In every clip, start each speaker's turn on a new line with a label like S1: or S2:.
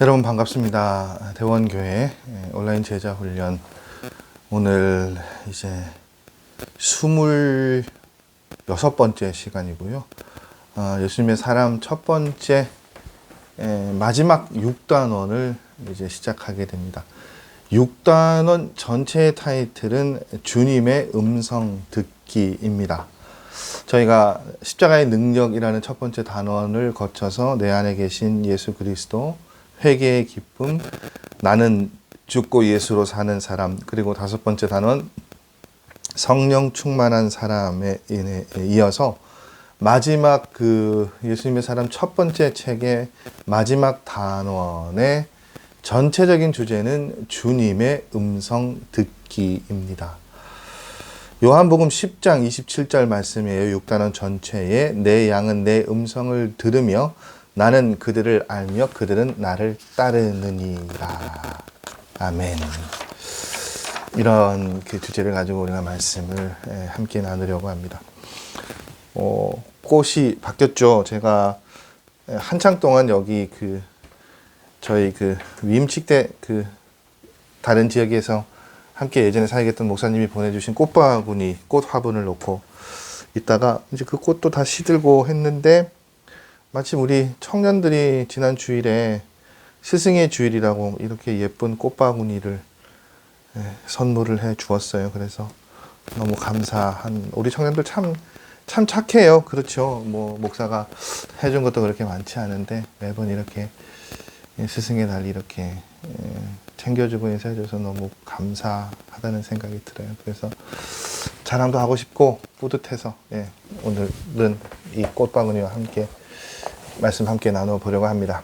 S1: 여러분 반갑습니다. 대원교회 온라인 제자 훈련 오늘 이제 26번째 시간이고요. 예수님의 사람 첫 번째 마지막 6단원을 이제 시작하게 됩니다. 6단원 전체의 타이틀은 주님의 음성 듣기입니다. 저희가 십자가의 능력이라는 첫 번째 단원을 거쳐서 내 안에 계신 예수 그리스도, 회개의 기쁨, 나는 죽고 예수로 사는 사람, 그리고 다섯 번째 단원 성령 충만한 사람에 이어서 마지막 그 예수님의 사람 첫 번째 책의 마지막 단원의 전체적인 주제는 주님의 음성 듣기입니다. 요한복음 10장 27절 말씀이에요. 6단원 전체에 내 양은 내 음성을 들으며 나는 그들을 알며 그들은 나를 따르느니라. 아멘. 이런 그 주제를 가지고 우리가 말씀을 함께 나누려고 합니다. 꽃이 바뀌었죠. 제가 한창 동안 여기 저희 위임칙대 다른 지역에서 함께 예전에 사역했던 목사님이 보내주신 꽃바구니, 꽃 화분을 놓고 있다가 이제 그 꽃도 다 시들고 했는데 마침 우리 청년들이 지난 주일에 스승의 주일이라고 이렇게 예쁜 꽃바구니를 선물을 해 주었어요. 그래서 너무 감사한, 우리 청년들 참 착해요. 그렇죠. 뭐 목사가 해준 것도 그렇게 많지 않은데 매번 이렇게 스승의 날 이렇게 챙겨주고 인사해줘서 너무 감사하다는 생각이 들어요. 그래서 자랑도 하고 싶고 뿌듯해서 오늘은 이 꽃바구니와 함께 말씀 함께 나눠보려고 합니다.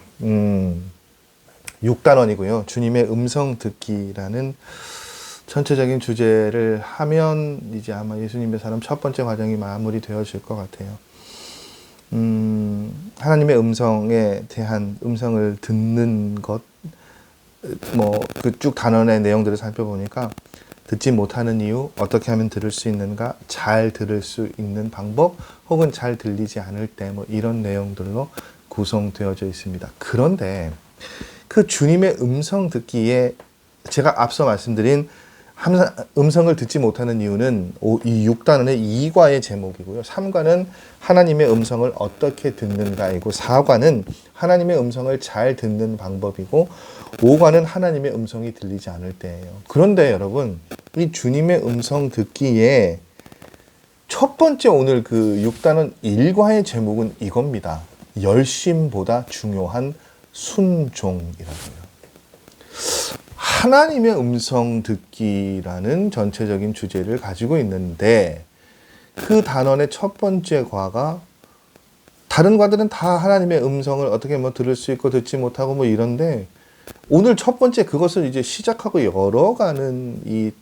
S1: 6단원이고요. 주님의 음성 듣기라는 전체적인 주제를 하면 이제 아마 예수님의 사람 첫 번째 과정이 마무리되어질 것 같아요. 하나님의 음성에 대한 음성을 듣는 것, 쭉 단원의 내용들을 살펴보니까 듣지 못하는 이유, 어떻게 하면 들을 수 있는가, 잘 들을 수 있는 방법, 혹은 잘 들리지 않을 때 이런 내용들로 구성되어져 있습니다. 그런데 그 주님의 음성 듣기에 제가 앞서 말씀드린 음성을 듣지 못하는 이유는 이 6단원의 2과의 제목이고요. 3과는 하나님의 음성을 어떻게 듣는가이고 4과는 하나님의 음성을 잘 듣는 방법이고 5과는 하나님의 음성이 들리지 않을 때예요. 그런데 여러분, 이 주님의 음성 듣기에 첫 번째 오늘 그 6단원 1과의 제목은 이겁니다. 열심보다 중요한 순종이라고요. 하나님의 음성 듣기라는 전체적인 주제를 가지고 있는데 그 단원의 첫 번째 과가 다른 과들은 다 하나님의 음성을 어떻게 들을 수 있고 듣지 못하고 이런데 오늘 첫 번째 그것을 이제 시작하고 열어가는 이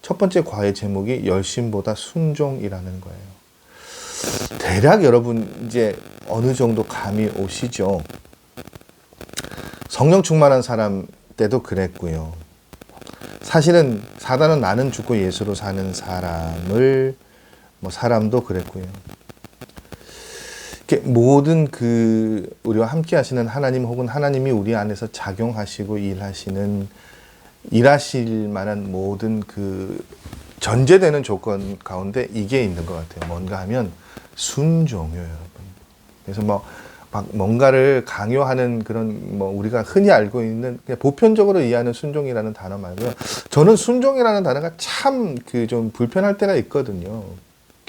S1: 첫 번째 과의 제목이 열심보다 순종이라는 거예요. 대략 여러분 이제 어느 정도 감이 오시죠? 성령 충만한 사람 때도 그랬고요. 사실은 4단원 나는 죽고 예수로 사는 사람도 그랬고요. 모든 우리와 함께 하시는 하나님 혹은 하나님이 우리 안에서 작용하시고 일하실 만한 모든 전제되는 조건 가운데 이게 있는 것 같아요. 뭔가 하면 순종이에요, 여러분. 그래서 막 뭔가를 강요하는 그런 우리가 흔히 알고 있는 그냥 보편적으로 이해하는 순종이라는 단어 말고요. 저는 순종이라는 단어가 참 좀 불편할 때가 있거든요.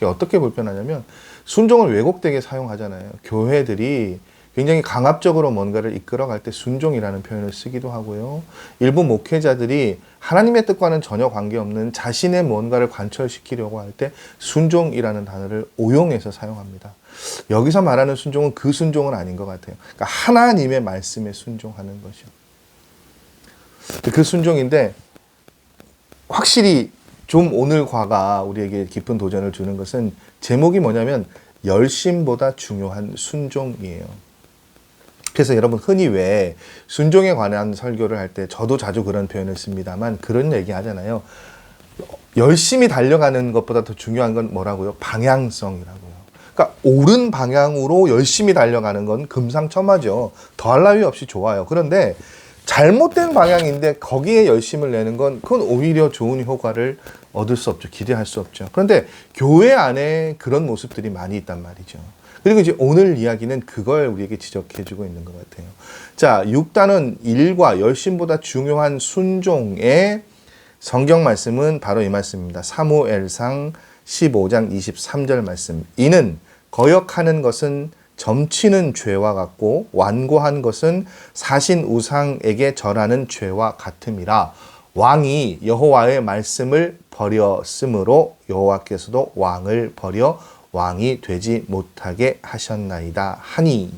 S1: 어떻게 불편하냐면 순종을 왜곡되게 사용하잖아요. 교회들이 굉장히 강압적으로 뭔가를 이끌어갈 때 순종이라는 표현을 쓰기도 하고요. 일부 목회자들이 하나님의 뜻과는 전혀 관계없는 자신의 뭔가를 관철시키려고 할 때 순종이라는 단어를 오용해서 사용합니다. 여기서 말하는 순종은 그 순종은 아닌 것 같아요. 그러니까 하나님의 말씀에 순종하는 것이요. 그 순종인데 확실히 좀 오늘 과가 우리에게 깊은 도전을 주는 것은 제목이 뭐냐면 열심보다 중요한 순종이에요. 그래서 여러분 흔히 왜 순종에 관한 설교를 할 때 저도 자주 그런 표현을 씁니다만 그런 얘기 하잖아요. 열심히 달려가는 것보다 더 중요한 건 뭐라고요? 방향성이라고요. 그러니까 옳은 방향으로 열심히 달려가는 건 금상첨화죠. 더할 나위 없이 좋아요. 그런데 잘못된 방향인데 거기에 열심을 내는 건 그건 오히려 좋은 효과를 얻을 수 없죠. 기대할 수 없죠. 그런데 교회 안에 그런 모습들이 많이 있단 말이죠. 그리고 이제 오늘 이야기는 그걸 우리에게 지적해주고 있는 것 같아요. 자, 6단은 일과 열심보다 중요한 순종의 성경 말씀은 바로 이 말씀입니다. 사무엘상 15장 23절 말씀. 이는 거역하는 것은 점치는 죄와 같고 완고한 것은 사신 우상에게 절하는 죄와 같음이라. 왕이 여호와의 말씀을 버렸으므로 여호와께서도 왕을 버려 왕이 되지 못하게 하셨나이다 하니.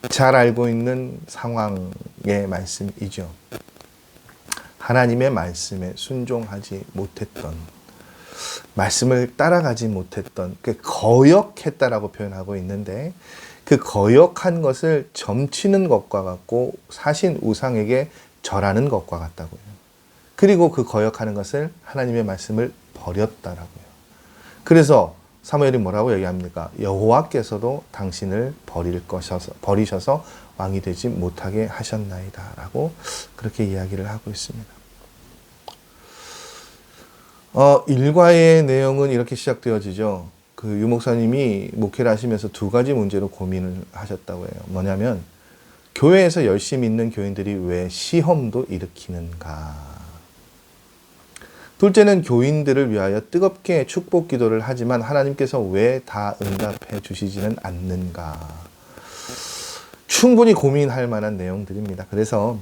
S1: 잘 알고 있는 상황의 말씀이죠. 하나님의 말씀에 순종하지 못했던, 말씀을 따라가지 못했던, 거역했다라고 표현하고 있는데 그 거역한 것을 점치는 것과 같고 사신 우상에게 절하는 것과 같다고요. 그리고 그 거역하는 것을 하나님의 말씀을 버렸다라고요. 그래서 사무엘이 뭐라고 얘기합니까? 여호와께서도 당신을 버리셔서 왕이 되지 못하게 하셨나이다 라고 그렇게 이야기를 하고 있습니다. 일과의 내용은 이렇게 시작되어지죠. 그 유 목사님이 목회를 하시면서 두 가지 문제로 고민을 하셨다고 해요. 뭐냐면 교회에서 열심히 있는 교인들이 왜 시험도 일으키는가. 둘째는 교인들을 위하여 뜨겁게 축복 기도를 하지만 하나님께서 왜 다 응답해 주시지는 않는가. 충분히 고민할 만한 내용들입니다. 그래서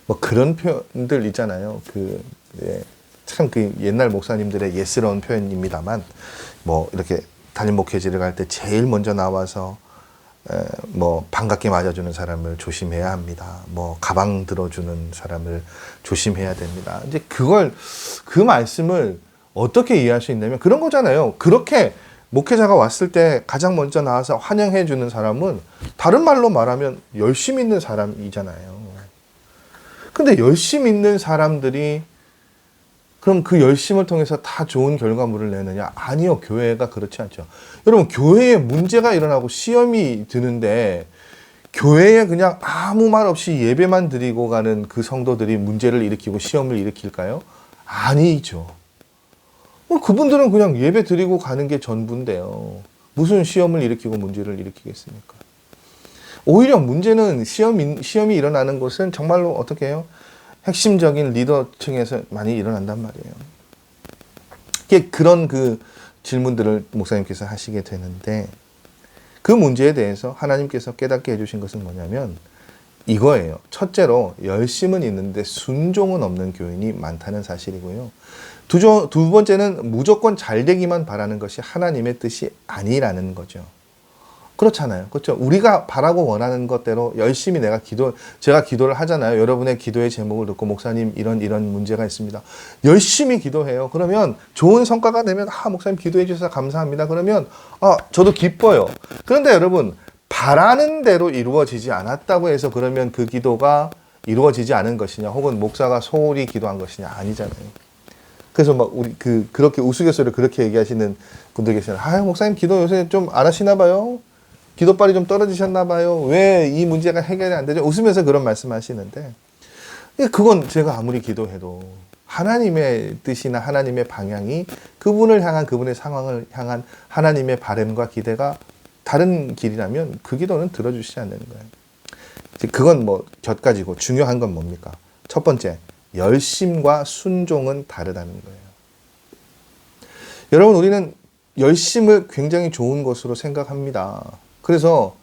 S1: 뭐 그런 표현들 있잖아요. 참 그 옛날 목사님들의 예스러운 표현입니다만, 뭐 이렇게 담임 목회지를 갈 때 제일 먼저 나와서 뭐 반갑게 맞아주는 사람을 조심해야 합니다. 뭐 가방 들어주는 사람을 조심해야 됩니다. 이제 그 말씀을 어떻게 이해할 수 있냐면 그런 거잖아요. 그렇게 목회자가 왔을 때 가장 먼저 나와서 환영해 주는 사람은 다른 말로 말하면 열심히 있는 사람이잖아요. 근데 열심히 있는 사람들이 그럼 그 열심을 통해서 다 좋은 결과물을 내느냐? 아니요. 교회가 그렇지 않죠. 여러분, 교회에 문제가 일어나고 시험이 드는데 교회에 그냥 아무 말 없이 예배만 드리고 가는 그 성도들이 문제를 일으키고 시험을 일으킬까요? 아니죠. 그분들은 그냥 예배 드리고 가는 게 전부인데요. 무슨 시험을 일으키고 문제를 일으키겠습니까? 오히려 문제는 시험이 일어나는 곳은 정말로 어떻게 해요? 핵심적인 리더층에서 많이 일어난단 말이에요. 그런 그 질문들을 목사님께서 하시게 되는데 그 문제에 대해서 하나님께서 깨닫게 해주신 것은 뭐냐면 이거예요. 첫째로 열심은 있는데 순종은 없는 교인이 많다는 사실이고요. 두 번째는 무조건 잘 되기만 바라는 것이 하나님의 뜻이 아니라는 거죠. 그렇잖아요. 그렇죠. 우리가 바라고 원하는 것대로 열심히 제가 기도를 하잖아요. 여러분의 기도의 제목을 듣고 목사님 이런 문제가 있습니다. 열심히 기도해요. 그러면 좋은 성과가 되면 목사님 기도해 주셔서 감사합니다. 그러면 저도 기뻐요. 그런데 여러분 바라는 대로 이루어지지 않았다고 해서 그러면 그 기도가 이루어지지 않은 것이냐 혹은 목사가 소홀히 기도한 것이냐 아니잖아요. 그래서 막 그렇게 우스갯소리로 그렇게 얘기하시는 분들 계시잖아요. 목사님 기도 요새 좀 안 하시나 봐요. 기도빨이 좀 떨어지셨나 봐요. 왜 이 문제가 해결이 안 되죠? 웃으면서 그런 말씀하시는데 그건 제가 아무리 기도해도 하나님의 뜻이나 하나님의 방향이 그분을 향한 그분의 상황을 향한 하나님의 바람과 기대가 다른 길이라면 그 기도는 들어주시지 않는 거예요. 그건 뭐 곁가지고 중요한 건 뭡니까? 첫 번째, 열심과 순종은 다르다는 거예요. 여러분, 우리는 열심을 굉장히 좋은 것으로 생각합니다. 그래서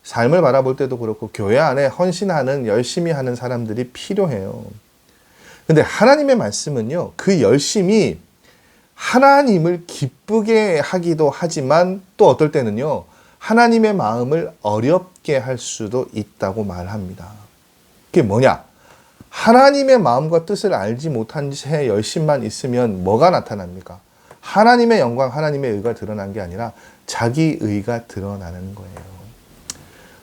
S1: 삶을 바라볼 때도 그렇고 교회 안에 헌신하는 열심히 하는 사람들이 필요해요. 근데 하나님의 말씀은요, 그 열심이 하나님을 기쁘게 하기도 하지만 또 어떨 때는요, 하나님의 마음을 어렵게 할 수도 있다고 말합니다. 그게 뭐냐? 하나님의 마음과 뜻을 알지 못한 채 열심만 있으면 뭐가 나타납니까? 하나님의 영광, 하나님의 의가 드러난 게 아니라 자기 의가 드러나는 거예요.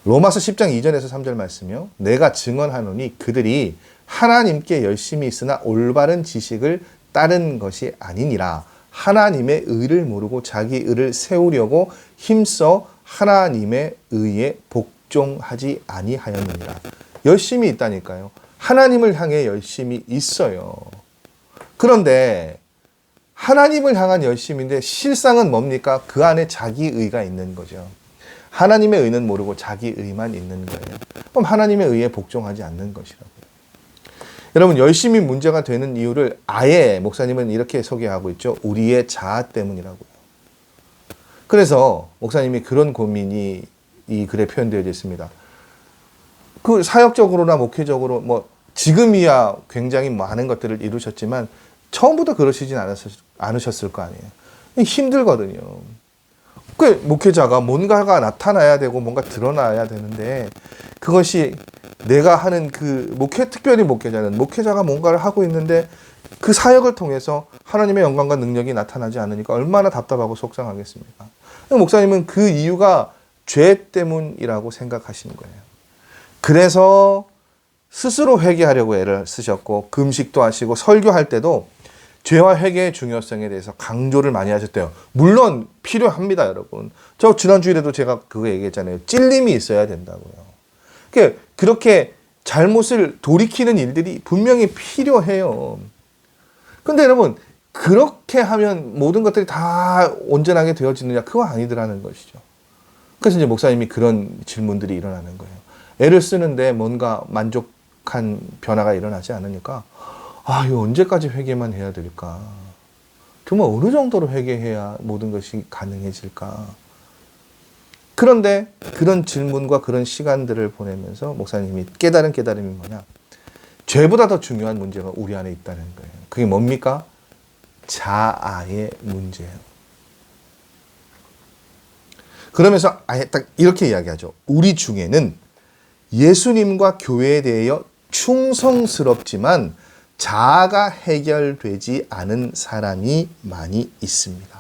S1: 로마서 10장 2절에서 3절 말씀이요. 내가 증언하노니 그들이 하나님께 열심히 있으나 올바른 지식을 따른 것이 아니니라. 하나님의 의를 모르고 자기 의를 세우려고 힘써 하나님의 의에 복종하지 아니하였느니라. 열심이 있다니까요. 하나님을 향해 열심이 있어요. 그런데 하나님을 향한 열심인데 실상은 뭡니까? 그 안에 자기 의가 있는 거죠. 하나님의 의는 모르고 자기 의만 있는 거예요. 그럼 하나님의 의에 복종하지 않는 것이라고요. 여러분, 열심이 문제가 되는 이유를 아예 목사님은 이렇게 소개하고 있죠. 우리의 자아 때문이라고요. 그래서 목사님이 그런 고민이 이 글에 표현되어 있습니다. 그 사역적으로나 목회적으로 뭐 지금이야 굉장히 많은 것들을 이루셨지만 처음부터 그러시진 않으셨을 거 아니에요. 힘들거든요. 그 목회자가 뭔가가 나타나야 되고 뭔가 드러나야 되는데 그것이 내가 하는 그 특별히 목회자는 목회자가 뭔가를 하고 있는데 그 사역을 통해서 하나님의 영광과 능력이 나타나지 않으니까 얼마나 답답하고 속상하겠습니까? 목사님은 그 이유가 죄 때문이라고 생각하시는 거예요. 그래서 스스로 회개하려고 애를 쓰셨고 금식도 하시고 설교할 때도 죄와 회개의 중요성에 대해서 강조를 많이 하셨대요. 물론 필요합니다, 여러분. 저 지난주일에도 제가 그거 얘기했잖아요. 찔림이 있어야 된다고요. 그렇게 잘못을 돌이키는 일들이 분명히 필요해요. 근데 여러분, 그렇게 하면 모든 것들이 다 온전하게 되어지느냐? 그거 아니더라는 것이죠. 그래서 이제 목사님이 그런 질문들이 일어나는 거예요. 애를 쓰는데 뭔가 만족한 변화가 일어나지 않으니까 이거 언제까지 회개만 해야 될까? 정말 어느 정도로 회개해야 모든 것이 가능해질까? 그런데 그런 질문과 그런 시간들을 보내면서 목사님이 깨달은 깨달음이 뭐냐? 죄보다 더 중요한 문제가 우리 안에 있다는 거예요. 그게 뭡니까? 자아의 문제예요. 그러면서 아예 딱 이렇게 이야기하죠. 우리 중에는 예수님과 교회에 대하여 충성스럽지만 자아가 해결되지 않은 사람이 많이 있습니다.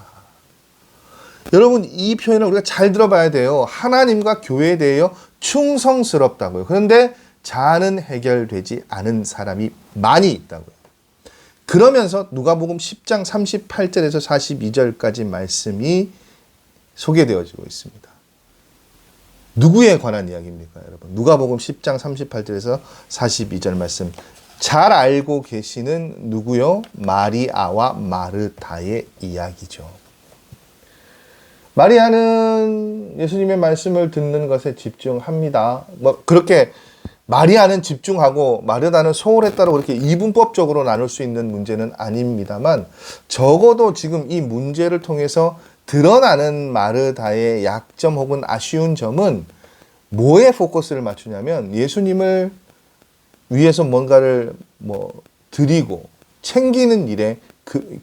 S1: 여러분, 이 표현을 우리가 잘 들어봐야 돼요. 하나님과 교회에 대하여 충성스럽다고요. 그런데 자아는 해결되지 않은 사람이 많이 있다고요. 그러면서 누가복음 10장 38절에서 42절까지 말씀이 소개되어지고 있습니다. 누구에 관한 이야기입니까, 여러분? 누가복음 10장 38절에서 42절 말씀. 잘 알고 계시는 누구요? 마리아와 마르다의 이야기죠. 마리아는 예수님의 말씀을 듣는 것에 집중합니다. 그렇게 마리아는 집중하고 마르다는 소홀했다고 그렇게 이분법적으로 나눌 수 있는 문제는 아닙니다만 적어도 지금 이 문제를 통해서 드러나는 마르다의 약점 혹은 아쉬운 점은 뭐에 포커스를 맞추냐면 예수님을 위해서 뭔가를 드리고 챙기는 일에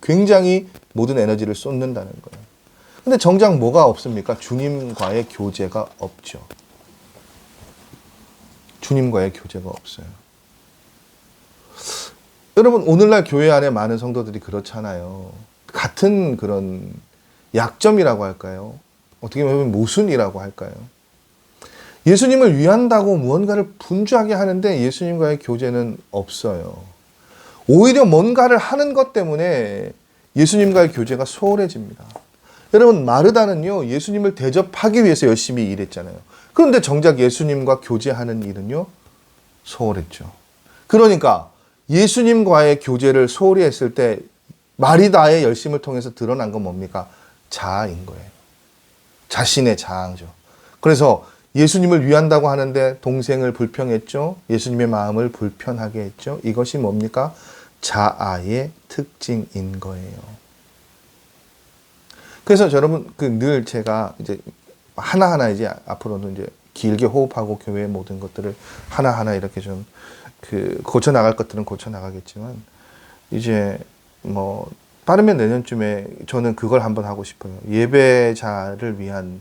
S1: 굉장히 모든 에너지를 쏟는다는 거예요. 근데 정작 뭐가 없습니까? 주님과의 교제가 없죠. 주님과의 교제가 없어요. 여러분, 오늘날 교회 안에 많은 성도들이 그렇잖아요. 같은 그런 약점이라고 할까요? 어떻게 보면 모순이라고 할까요? 예수님을 위한다고 무언가를 분주하게 하는데 예수님과의 교제는 없어요. 오히려 뭔가를 하는 것 때문에 예수님과의 교제가 소홀해집니다. 여러분, 마르다는요, 예수님을 대접하기 위해서 열심히 일했잖아요. 그런데 정작 예수님과 교제하는 일은요, 소홀했죠. 그러니까 예수님과의 교제를 소홀히 했을 때 마리다의 열심을 통해서 드러난 건 뭡니까? 자아인 거예요. 자신의 자아죠. 그래서 예수님을 위한다고 하는데 동생을 불평했죠. 예수님의 마음을 불편하게 했죠. 이것이 뭡니까? 자아의 특징인 거예요. 그래서 여러분, 늘 제가 이제 하나하나 이제 앞으로는 이제 길게 호흡하고 교회의 모든 것들을 하나하나 이렇게 좀 고쳐 나갈 것들은 고쳐 나가겠지만 이제 빠르면 내년쯤에 저는 그걸 한번 하고 싶어요. 예배자를 위한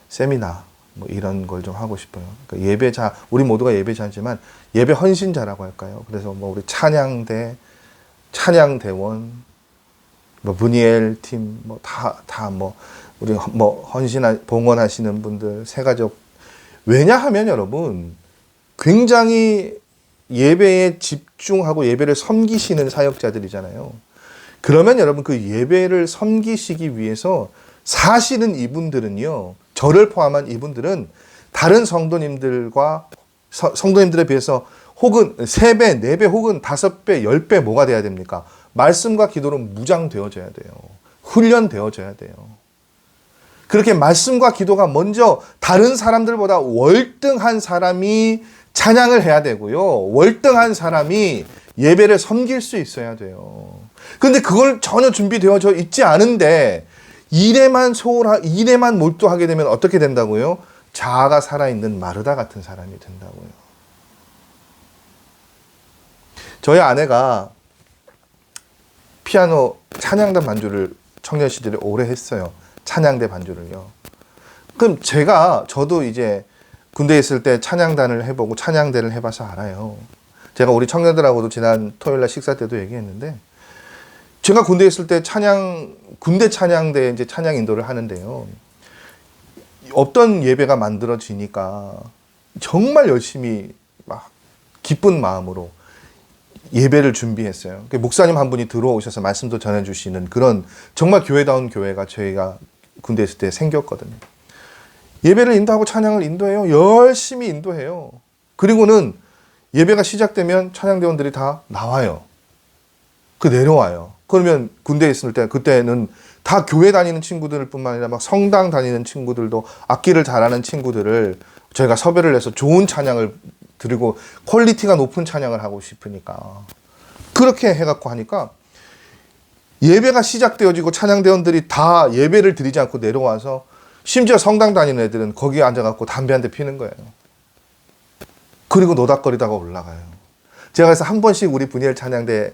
S1: 세미나 이런 걸 좀 하고 싶어요. 그러니까 예배자, 우리 모두가 예배자지만 예배 헌신자라고 할까요? 그래서 우리 찬양대, 찬양대원, 문예엘 팀, 우리 봉헌하시는 분들, 새가족. 왜냐하면 여러분, 굉장히 예배에 집중하고 예배를 섬기시는 사역자들이잖아요. 그러면 여러분 그 예배를 섬기시기 위해서 사실은 이분들은요, 저를 포함한 이분들은 다른 성도님들과 성도님들에 비해서 혹은 3배, 4배 혹은 5배, 10배 뭐가 돼야 됩니까? 말씀과 기도로 무장되어져야 돼요. 훈련되어져야 돼요. 그렇게 말씀과 기도가 먼저 다른 사람들보다 월등한 사람이 찬양을 해야 되고요. 월등한 사람이 예배를 섬길 수 있어야 돼요. 그런데 그걸 전혀 준비되어져 있지 않은데 일에만 몰두하게 되면 어떻게 된다고요? 자아가 살아있는 마르다 같은 사람이 된다고요. 저희 아내가 피아노 찬양단 반주를 청년 시절에 오래 했어요. 찬양대 반주를요. 그럼 저도 이제 군대에 있을 때 찬양단을 해보고 찬양대를 해봐서 알아요. 제가 우리 청년들하고도 지난 토요일날 식사 때도 얘기했는데, 제가 군대에 있을 때 군대 찬양대 이제 찬양 인도를 하는데요. 어떤 예배가 만들어지니까 정말 열심히 막 기쁜 마음으로 예배를 준비했어요. 목사님 한 분이 들어오셔서 말씀도 전해주시는 그런 정말 교회다운 교회가 저희가 군대에 있을 때 생겼거든요. 예배를 인도하고 찬양을 인도해요. 열심히 인도해요. 그리고는 예배가 시작되면 찬양대원들이 다 나와요. 내려와요. 그러면 군대에 있을 때 그때는 다 교회 다니는 친구들 뿐만 아니라 막 성당 다니는 친구들도 악기를 잘하는 친구들을 저희가 섭외를 해서 좋은 찬양을 드리고 퀄리티가 높은 찬양을 하고 싶으니까 그렇게 해갖고 하니까 예배가 시작되어지고 찬양대원들이 다 예배를 드리지 않고 내려와서 심지어 성당 다니는 애들은 거기에 앉아갖고 담배 한 대 피는 거예요. 그리고 노닥거리다가 올라가요. 제가 그래서 한 번씩 우리 분이엘 찬양대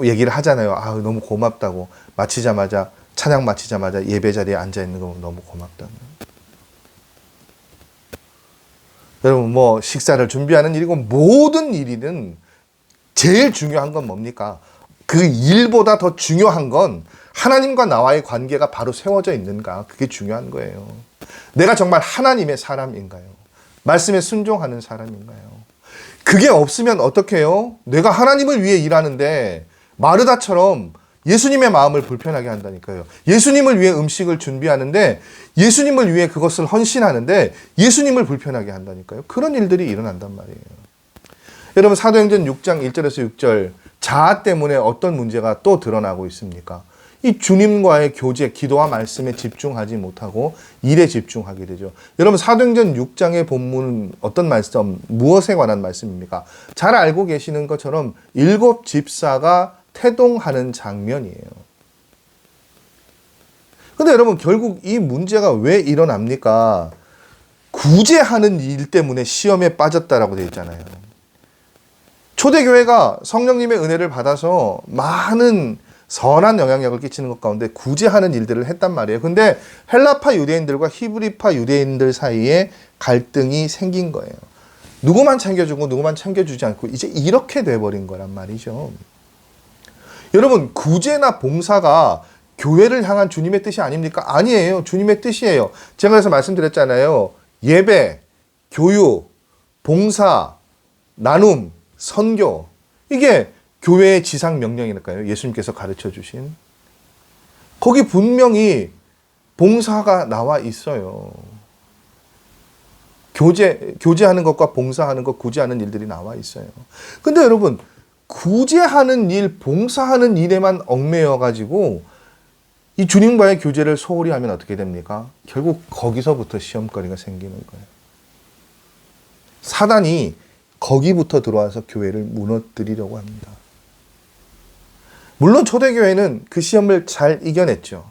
S1: 얘기를 하잖아요. 너무 고맙다고. 찬양 마치자마자 예배 자리에 앉아있는 거 너무 고맙다고. 여러분 식사를 준비하는 일이고 모든 일이든 제일 중요한 건 뭡니까? 그 일보다 더 중요한 건 하나님과 나와의 관계가 바로 세워져 있는가? 그게 중요한 거예요. 내가 정말 하나님의 사람인가요? 말씀에 순종하는 사람인가요? 그게 없으면 어떻게 해요? 내가 하나님을 위해 일하는데 마르다처럼 예수님의 마음을 불편하게 한다니까요. 예수님을 위해 음식을 준비하는데 예수님을 위해 그것을 헌신하는데 예수님을 불편하게 한다니까요. 그런 일들이 일어난단 말이에요. 여러분 사도행전 6장 1절에서 6절 자아 때문에 어떤 문제가 또 드러나고 있습니까? 이 주님과의 교제, 기도와 말씀에 집중하지 못하고 일에 집중하게 되죠. 여러분 사도행전 6장의 본문은 어떤 말씀, 무엇에 관한 말씀입니까? 잘 알고 계시는 것처럼 7 집사가 태동하는 장면이에요. 근데 여러분 결국 이 문제가 왜 일어납니까? 구제하는 일 때문에 시험에 빠졌다라고 되어 있잖아요. 초대교회가 성령님의 은혜를 받아서 많은 선한 영향력을 끼치는 것 가운데 구제하는 일들을 했단 말이에요. 근데 헬라파 유대인들과 히브리파 유대인들 사이에 갈등이 생긴 거예요. 누구만 챙겨주고 누구만 챙겨주지 않고 이제 이렇게 돼버린 거란 말이죠. 여러분 구제나 봉사가 교회를 향한 주님의 뜻이 아닙니까? 아니에요. 주님의 뜻이에요. 제가 그래서 말씀드렸잖아요. 예배, 교육, 봉사, 나눔, 선교, 이게 교회의 지상 명령이니까요. 예수님께서 가르쳐 주신. 거기 분명히 봉사가 나와 있어요. 교제하는 것과 봉사하는 것, 구제하는 일들이 나와 있어요. 근데 여러분, 구제하는 일, 봉사하는 일에만 얽매여 가지고 이 주님과의 교제를 소홀히 하면 어떻게 됩니까? 결국 거기서부터 시험거리가 생기는 거예요. 사단이 거기부터 들어와서 교회를 무너뜨리려고 합니다. 물론 초대교회는 그 시험을 잘 이겨냈죠.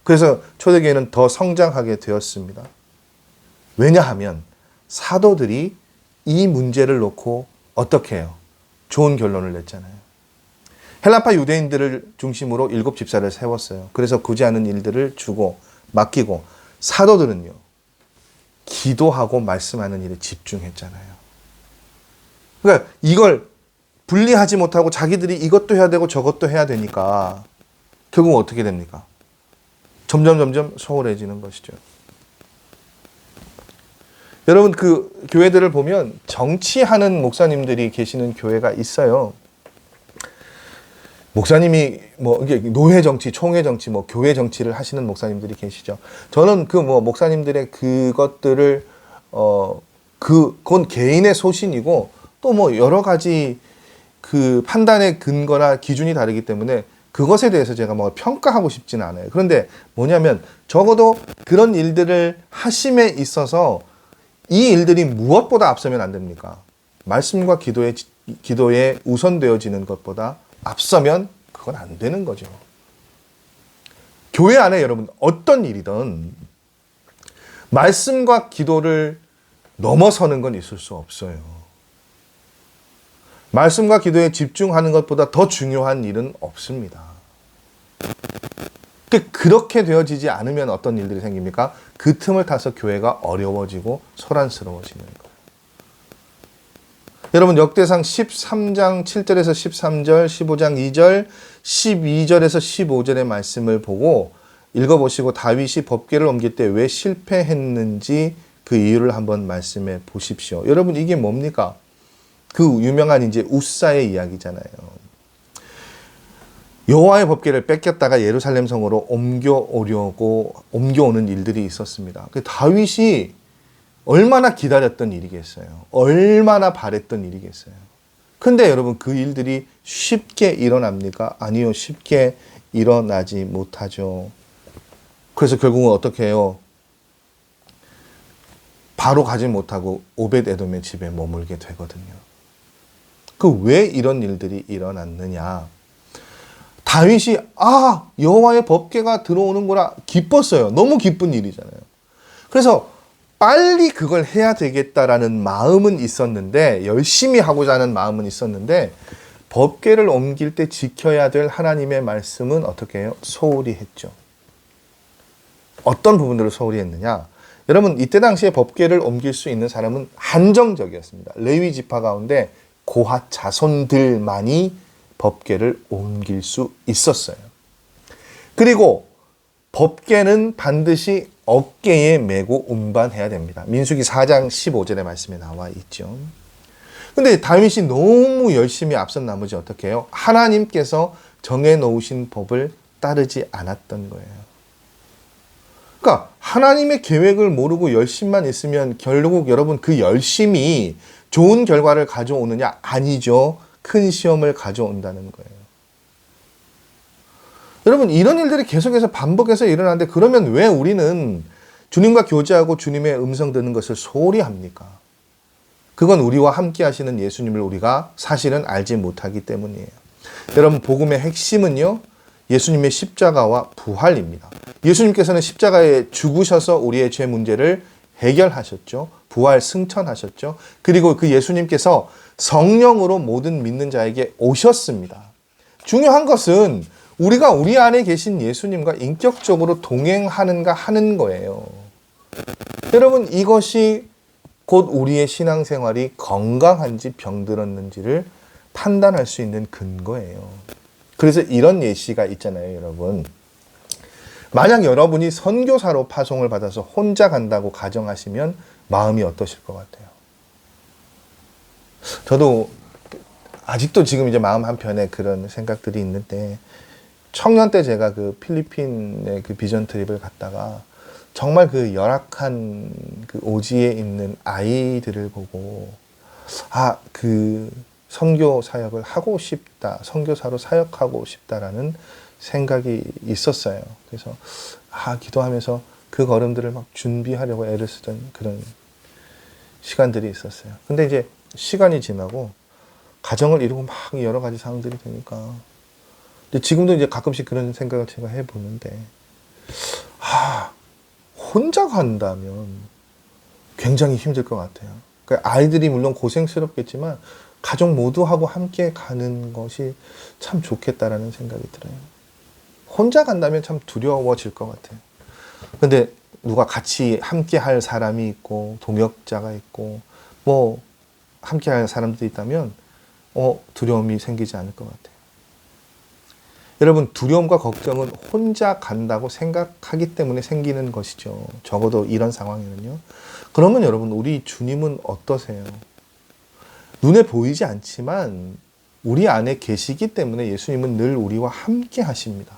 S1: 그래서 초대교회는 더 성장하게 되었습니다. 왜냐하면 사도들이 이 문제를 놓고 어떻게 해요? 좋은 결론을 냈잖아요. 헬라파 유대인들을 중심으로 7 집사를 세웠어요. 그래서 구제하는 일들을 주고 맡기고, 사도들은요, 기도하고 말씀하는 일에 집중했잖아요. 그러니까 이걸 분리하지 못하고 자기들이 이것도 해야 되고 저것도 해야 되니까 결국 어떻게 됩니까? 점점 소홀해지는 것이죠. 여러분 그 교회들을 보면 정치하는 목사님들이 계시는 교회가 있어요. 목사님이 뭐 이게 노회 정치, 총회 정치, 뭐 교회 정치를 하시는 목사님들이 계시죠. 저는 그 뭐 목사님들의 그것들을 그건 개인의 소신이고 또 뭐 여러 가지 그 판단의 근거나 기준이 다르기 때문에 그것에 대해서 제가 뭐 평가하고 싶지는 않아요. 그런데 뭐냐면 적어도 그런 일들을 하심에 있어서 이 일들이 무엇보다 앞서면 안 됩니까? 말씀과 기도에 우선되어지는 것보다 앞서면 그건 안 되는 거죠. 교회 안에 여러분 어떤 일이든 말씀과 기도를 넘어서는 건 있을 수 없어요. 말씀과 기도에 집중하는 것보다 더 중요한 일은 없습니다. 그렇게 되어지지 않으면 어떤 일들이 생깁니까? 그 틈을 타서 교회가 어려워지고 소란스러워지는 거예요. 여러분 역대상 13장 7절에서 13절, 15장 2절, 12절에서 15절의 말씀을 보고 읽어보시고 다윗이 법궤를 옮길 때 왜 실패했는지 그 이유를 한번 말씀해 보십시오. 여러분 이게 뭡니까? 그 유명한 이제 우사의 이야기잖아요. 여호와의 법궤를 뺏겼다가 예루살렘 성으로 옮겨오는 일들이 있었습니다. 다윗이 얼마나 기다렸던 일이겠어요. 얼마나 바랬던 일이겠어요. 근데 여러분 그 일들이 쉽게 일어납니까? 아니요. 쉽게 일어나지 못하죠. 그래서 결국은 어떻게 해요? 바로 가지 못하고 오벳 에돔의 집에 머물게 되거든요. 왜 이런 일들이 일어났느냐? 다윗이 여호와의 법궤가 들어오는구나 기뻤어요. 너무 기쁜 일이잖아요. 그래서 빨리 그걸 해야 되겠다라는 마음은 있었는데 열심히 하고자 하는 마음은 있었는데 법궤를 옮길 때 지켜야 될 하나님의 말씀은 어떻게 해요? 소홀히 했죠. 어떤 부분들을 소홀히 했느냐? 여러분 이때 당시에 법궤를 옮길 수 있는 사람은 한정적이었습니다. 레위 지파 가운데 고핫 자손들만이 법궤를 옮길 수 있었어요. 그리고 법궤는 반드시 어깨에 메고 운반해야 됩니다. 민수기 4장 15절의 말씀에 나와 있죠. 근데 다윗이 너무 열심히 앞선 나머지 어떻게 해요? 하나님께서 정해놓으신 법을 따르지 않았던 거예요. 그러니까 하나님의 계획을 모르고 열심만 있으면 결국 여러분 그 열심이 좋은 결과를 가져오느냐? 아니죠. 큰 시험을 가져온다는 거예요. 여러분 이런 일들이 계속해서 반복해서 일어나는데 그러면 왜 우리는 주님과 교제하고 주님의 음성 듣는 것을 소홀히 합니까? 그건 우리와 함께 하시는 예수님을 우리가 사실은 알지 못하기 때문이에요. 여러분 복음의 핵심은요. 예수님의 십자가와 부활입니다. 예수님께서는 십자가에 죽으셔서 우리의 죄 문제를 해결하셨죠. 부활 승천하셨죠. 그리고 그 예수님께서 성령으로 모든 믿는 자에게 오셨습니다. 중요한 것은 우리가 우리 안에 계신 예수님과 인격적으로 동행하는가 하는 거예요. 여러분 이것이 곧 우리의 신앙생활이 건강한지 병들었는지를 판단할 수 있는 근거예요. 그래서 이런 예시가 있잖아요, 여러분. 만약 여러분이 선교사로 파송을 받아서 혼자 간다고 가정하시면 마음이 어떠실 것 같아요? 저도 아직도 지금 이제 마음 한편에 그런 생각들이 있는데 청년 때 제가 그 필리핀의 그 비전 트립을 갔다가 정말 그 열악한 그 오지에 있는 아이들을 보고 그 선교 사역을 하고 싶다, 선교사로 사역하고 싶다라는 생각이 있었어요. 그래서 기도하면서 그 걸음들을 막 준비하려고 애를 쓰던 그런 시간들이 있었어요. 근데 이제 시간이 지나고 가정을 이루고 막 여러 가지 상황들이 되니까 근데 지금도 이제 가끔씩 그런 생각을 제가 해보는데 혼자 간다면 굉장히 힘들 것 같아요. 그러니까 아이들이 물론 고생스럽겠지만 가족 모두하고 함께 가는 것이 참 좋겠다라는 생각이 들어요. 혼자 간다면 참 두려워질 것 같아요. 근데 누가 같이 함께 할 사람이 있고 동역자가 있고 뭐 함께 할 사람들이 있다면 두려움이 생기지 않을 것 같아요. 여러분 두려움과 걱정은 혼자 간다고 생각하기 때문에 생기는 것이죠. 적어도 이런 상황에는요. 그러면 여러분 우리 주님은 어떠세요? 눈에 보이지 않지만 우리 안에 계시기 때문에 예수님은 늘 우리와 함께 하십니다.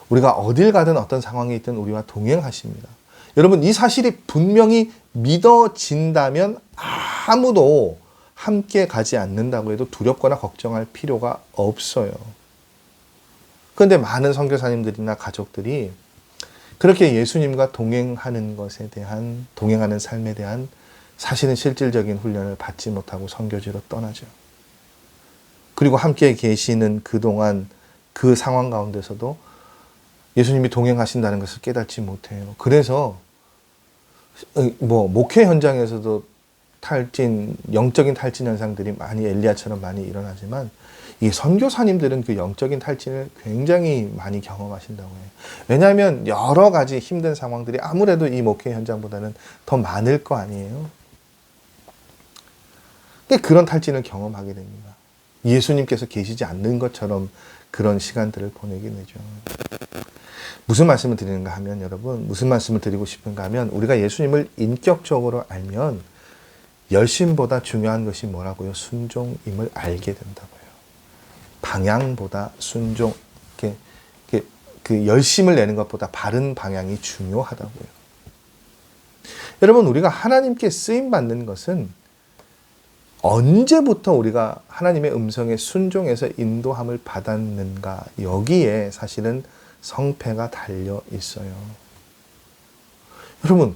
S1: 우리가 어딜 가든 어떤 상황에 있든 우리와 동행하십니다. 여러분, 이 사실이 분명히 믿어진다면 아무도 함께 가지 않는다고 해도 두렵거나 걱정할 필요가 없어요. 그런데 많은 선교사님들이나 가족들이 그렇게 예수님과 동행하는 것에 대한, 동행하는 삶에 대한 사실은 실질적인 훈련을 받지 못하고 선교지로 떠나죠. 그리고 함께 계시는 그동안 그 상황 가운데서도 예수님이 동행하신다는 것을 깨닫지 못해요. 그래서 목회 현장에서도 영적인 탈진 현상들이 많이 엘리야처럼 많이 일어나지만 이 선교사님들은 그 영적인 탈진을 굉장히 많이 경험하신다고 해요. 왜냐하면 여러 가지 힘든 상황들이 아무래도 이 목회 현장보다는 더 많을 거 아니에요. 그런 탈진을 경험하게 됩니다. 예수님께서 계시지 않는 것처럼 그런 시간들을 보내게 되죠. 무슨 말씀을 드리는가 하면, 여러분, 무슨 말씀을 드리고 싶은가 하면, 우리가 예수님을 인격적으로 알면 열심보다 중요한 것이 뭐라고요? 순종임을 알게 된다고요. 방향보다 순종, 그 열심을 내는 것보다 바른 방향이 중요하다고요. 여러분, 우리가 하나님께 쓰임 받는 것은 언제부터 우리가 하나님의 음성에 순종해서 인도함을 받았는가, 여기에 사실은 성패가 달려 있어요. 여러분,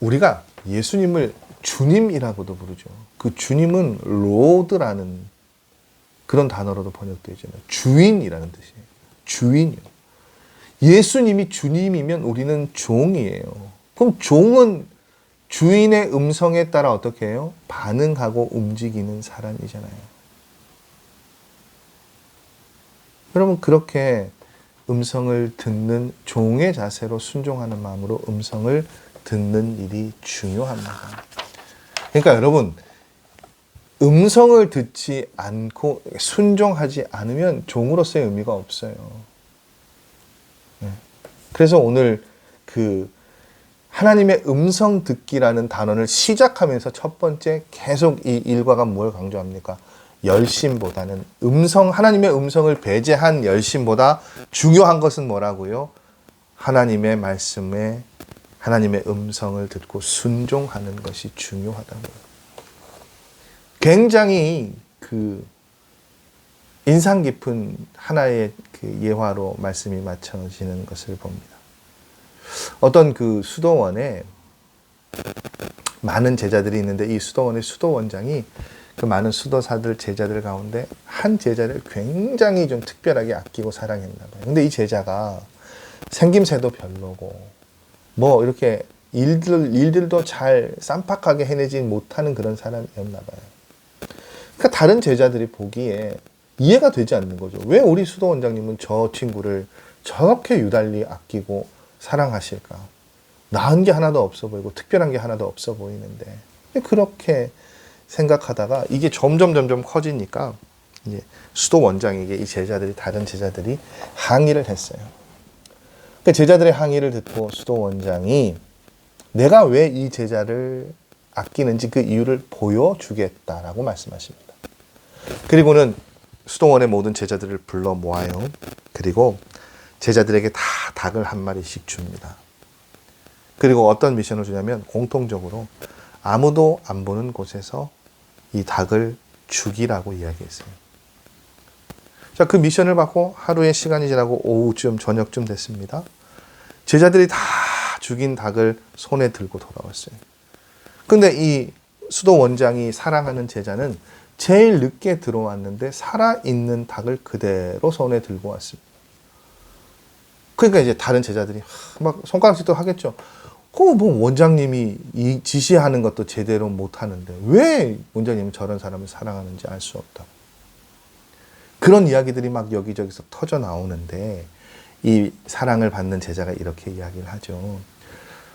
S1: 우리가 예수님을 주님이라고도 부르죠. 그 주님은 로드라는 그런 단어로도 번역되어 있잖아요. 주인이라는 뜻이에요. 주인이요. 예수님이 주님이면 우리는 종이에요. 그럼 종은 주인의 음성에 따라 어떻게 해요? 반응하고 움직이는 사람이잖아요. 여러분, 그렇게 음성을 듣는 종의 자세로 순종하는 마음으로 음성을 듣는 일이 중요합니다. 그러니까 여러분, 음성을 듣지 않고 순종하지 않으면 종으로서의 의미가 없어요. 그래서 오늘 하나님의 음성 듣기라는 단어를 시작하면서 첫 번째 계속 이 일과가 뭘 강조합니까? 열심보다는 하나님의 음성을 배제한 열심보다 중요한 것은 뭐라고요? 하나님의 말씀에 하나님의 음성을 듣고 순종하는 것이 중요하다고요. 굉장히 인상 깊은 하나의 예화로 말씀이 맞춰지는 것을 봅니다. 어떤 수도원에 많은 제자들이 있는데 이 수도원의 수도원장이 그 많은 수도사들, 제자들 가운데 한 제자를 굉장히 좀 특별하게 아끼고 사랑했나 봐요. 근데 이 제자가 생김새도 별로고 이렇게 일들도 잘 쌈박하게 해내지 못하는 그런 사람이었나 봐요. 그러니까 다른 제자들이 보기에 이해가 되지 않는 거죠. 왜 우리 수도원장님은 저 친구를 저렇게 유달리 아끼고 사랑하실까? 나은 게 하나도 없어 보이고 특별한 게 하나도 없어 보이는데, 그렇게 생각하다가 이게 점점 커지니까 이제 수도원장에게 다른 제자들이 항의를 했어요. 그 제자들의 항의를 듣고 수도원장이 내가 왜 이 제자를 아끼는지 그 이유를 보여주겠다라고 말씀하십니다. 그리고는 수도원의 모든 제자들을 불러 모아요. 그리고 제자들에게 다 닭을 한 마리씩 줍니다. 그리고 어떤 미션을 주냐면 공통적으로 아무도 안 보는 곳에서 이 닭을 죽이라고 이야기했어요. 자, 그 미션을 받고 하루의 시간이 지나고 오후쯤, 저녁쯤 됐습니다. 제자들이 다 죽인 닭을 손에 들고 돌아왔어요. 근데 이 수도 원장이 사랑하는 제자는 제일 늦게 들어왔는데 살아있는 닭을 그대로 손에 들고 왔습니다. 그러니까 이제 다른 제자들이 막 손가락질도 하겠죠. 원장님이 지시하는 것도 제대로 못하는데 왜 원장님은 저런 사람을 사랑하는지 알 수 없다고. 그런 이야기들이 막 여기저기서 터져 나오는데 이 사랑을 받는 제자가 이렇게 이야기를 하죠.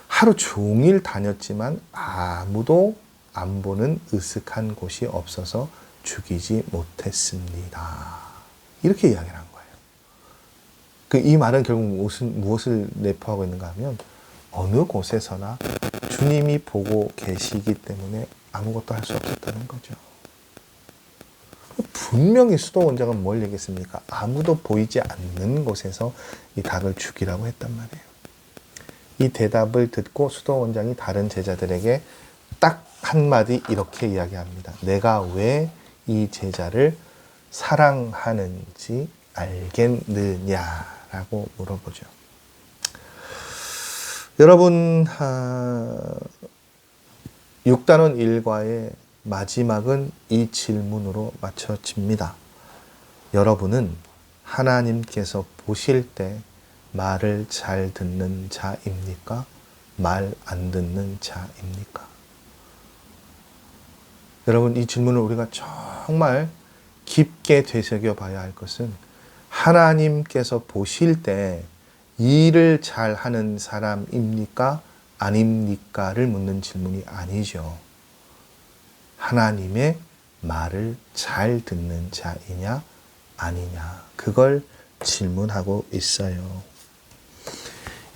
S1: 하루 종일 다녔지만 아무도 안 보는 으슥한 곳이 없어서 죽이지 못했습니다. 이렇게 이야기를 한 거예요. 이 말은 결국 무엇을 내포하고 있는가 하면 어느 곳에서나 주님이 보고 계시기 때문에 아무것도 할 수 없었다는 거죠. 분명히 수도 원장은 뭘 얘기했습니까? 아무도 보이지 않는 곳에서 이 닭을 죽이라고 했단 말이에요. 이 대답을 듣고 수도 원장이 다른 제자들에게 딱 한마디 이렇게 이야기합니다. 내가 왜 이 제자를 사랑하는지 알겠느냐라고 물어보죠. 여러분, 6단원 1과의 마지막은 이 질문으로 맞춰집니다. 여러분은 하나님께서 보실 때 말을 잘 듣는 자입니까? 말 안 듣는 자입니까? 여러분, 이 질문을 우리가 정말 깊게 되새겨 봐야 할 것은 하나님께서 보실 때 일을 잘 하는 사람입니까? 아닙니까를 묻는 질문이 아니죠. 하나님의 말을 잘 듣는 자이냐 아니냐, 그걸 질문하고 있어요.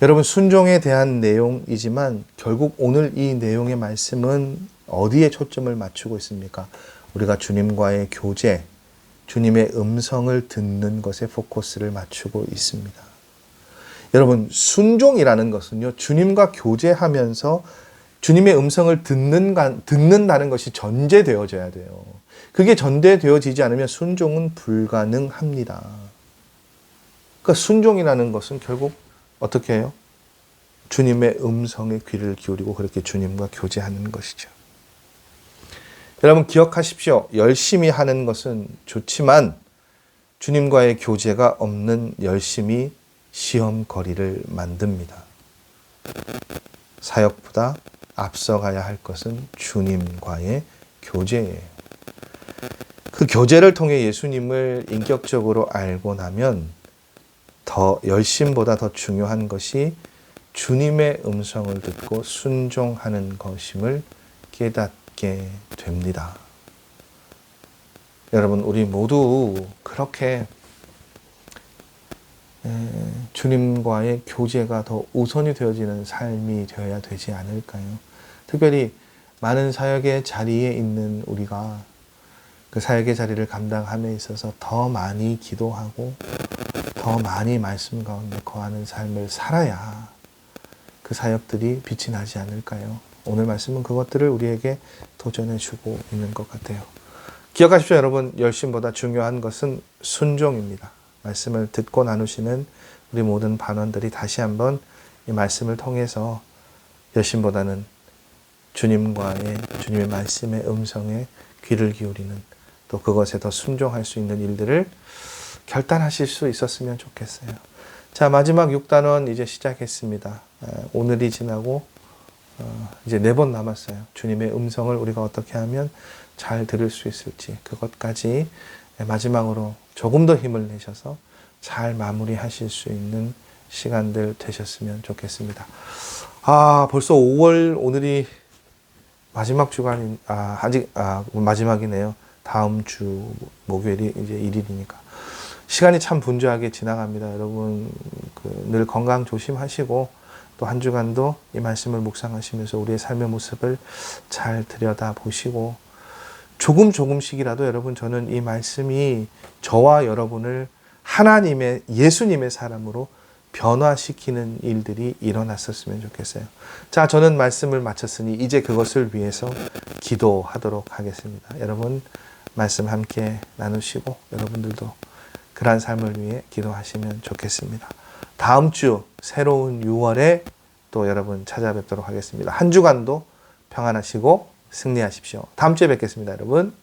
S1: 여러분, 순종에 대한 내용이지만 결국 오늘 이 내용의 말씀은 어디에 초점을 맞추고 있습니까? 우리가 주님과의 교제, 주님의 음성을 듣는 것에 포커스를 맞추고 있습니다. 여러분, 순종이라는 것은요, 주님과 교제하면서 주님의 음성을 듣는다는 것이 전제되어져야 돼요. 그게 전제되어지지 않으면 순종은 불가능합니다. 그러니까 순종이라는 것은 결국 어떻게 해요? 주님의 음성에 귀를 기울이고 그렇게 주님과 교제하는 것이죠. 여러분, 기억하십시오. 열심히 하는 것은 좋지만 주님과의 교제가 없는 열심이 시험거리를 만듭니다. 사역보다 앞서가야 할 것은 주님과의 교제예요. 그 교제를 통해 예수님을 인격적으로 알고 나면 더 열심보다 더 중요한 것이 주님의 음성을 듣고 순종하는 것임을 깨닫게 됩니다. 여러분, 우리 모두 그렇게 주님과의 교제가 더 우선이 되어지는 삶이 되어야 되지 않을까요? 특별히 많은 사역의 자리에 있는 우리가 그 사역의 자리를 감당함에 있어서 더 많이 기도하고 더 많이 말씀 가운데 거하는 삶을 살아야 그 사역들이 빛이 나지 않을까요? 오늘 말씀은 그것들을 우리에게 도전해 주고 있는 것 같아요. 기억하십시오, 여러분. 열심보다 중요한 것은 순종입니다. 말씀을 듣고 나누시는 우리 모든 반원들이 다시 한번 이 말씀을 통해서 열심보다는 주님의 말씀의 음성에 귀를 기울이는, 또 그것에 더 순종할 수 있는 일들을 결단하실 수 있었으면 좋겠어요. 자, 마지막 6단원 이제 시작했습니다. 오늘이 지나고 이제 4번 남았어요. 주님의 음성을 우리가 어떻게 하면 잘 들을 수 있을지, 그것까지 마지막으로 조금 더 힘을 내셔서 잘 마무리하실 수 있는 시간들 되셨으면 좋겠습니다. 벌써 5월 오늘이 마지막 주간, 마지막이네요. 다음 주 목요일이 이제 1일이니까. 시간이 참 분주하게 지나갑니다. 여러분, 늘 건강 조심하시고 또 한 주간도 이 말씀을 묵상하시면서 우리의 삶의 모습을 잘 들여다보시고 조금씩이라도 여러분, 저는 이 말씀이 저와 여러분을 예수님의 사람으로 변화시키는 일들이 일어났었으면 좋겠어요. 자, 저는 말씀을 마쳤으니 이제 그것을 위해서 기도하도록 하겠습니다. 여러분, 말씀 함께 나누시고 여러분들도 그러한 삶을 위해 기도하시면 좋겠습니다. 다음 주 새로운 6월에 또 여러분 찾아뵙도록 하겠습니다. 한 주간도 평안하시고 승리하십시오. 다음 주에 뵙겠습니다, 여러분.